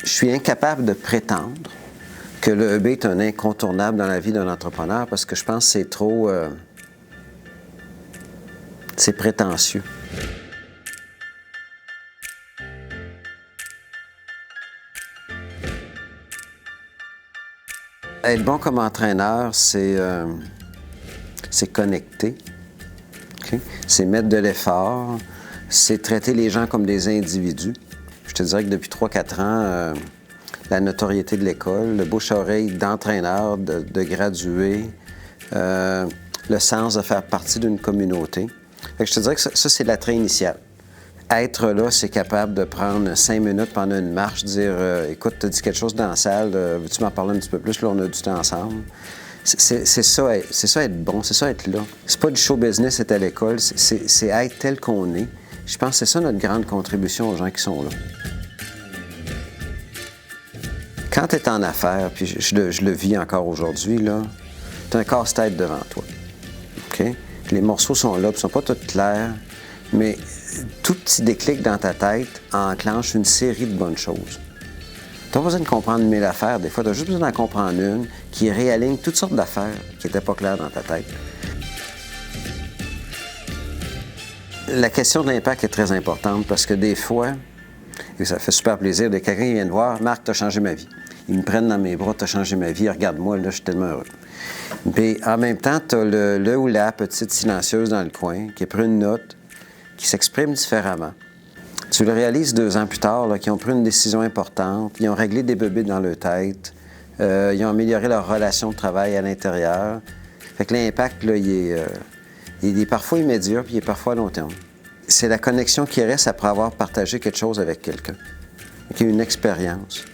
Je suis incapable de prétendre que le EB est un incontournable dans la vie d'un entrepreneur parce que je pense que c'est trop... c'est prétentieux. Être bon comme entraîneur, c'est connecter, okay? C'est mettre de l'effort, c'est traiter les gens comme des individus. Je te dirais que depuis 3-4 ans, la notoriété de l'école, le bouche-oreille d'entraîneur, de gradués, le sens de faire partie d'une communauté. Fait que je te dirais que ça c'est l'attrait initial. Être là, c'est capable de prendre 5 minutes pendant une marche, dire écoute, tu as dit quelque chose dans la salle, veux-tu m'en parler un petit peu plus? Là, on a du temps ensemble. C'est ça être bon, c'est ça être là. C'est pas du show business, être à l'école, c'est être tel qu'on est. Je pense que c'est ça notre grande contribution aux gens qui sont là. Quand tu es en affaires, puis je le vis encore aujourd'hui, là, tu as un casse-tête devant toi. Okay? Les morceaux sont là, ils ne sont pas tous clairs, mais tout petit déclic dans ta tête enclenche une série de bonnes choses. Tu n'as pas besoin de comprendre 1000 affaires, des fois, tu as juste besoin d'en comprendre une qui réaligne toutes sortes d'affaires qui n'étaient pas claires dans ta tête. La question de l'impact est très importante parce que des fois, et ça fait super plaisir, de quelqu'un qui vient te voir, « Marc, tu as changé ma vie. » Ils me prennent dans mes bras, « Tu as changé ma vie, regarde-moi, là, je suis tellement heureux. » Puis en même temps, tu as le ou la petite silencieuse dans le coin qui a pris une note, qui s'exprime différemment. Tu le réalises 2 ans plus tard, là, qu'ils ont pris une décision importante, ils ont réglé des bébés dans leur tête, ils ont amélioré leur relation de travail à l'intérieur. Fait que l'impact, là, il est parfois immédiat, puis il est parfois à long terme. C'est la connexion qui reste après avoir partagé quelque chose avec quelqu'un, qui a une expérience.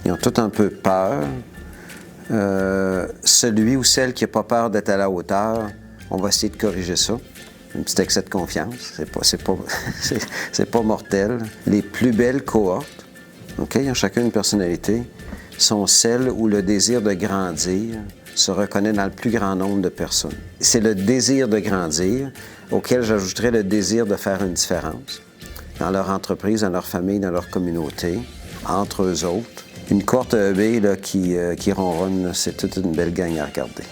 Ils ont tout un peu peur. Celui ou celle qui n'a pas peur d'être à la hauteur, on va essayer de corriger ça. Un petit excès de confiance, c'est pas mortel. Les plus belles cohortes, okay, ils ont chacun une personnalité, sont celles où le désir de grandir se reconnaît dans le plus grand nombre de personnes. C'est le désir de grandir auquel j'ajouterais le désir de faire une différence dans leur entreprise, dans leur famille, dans leur communauté, entre eux autres. Une cohorte EB là, qui ronronne, c'est toute une belle gang à regarder.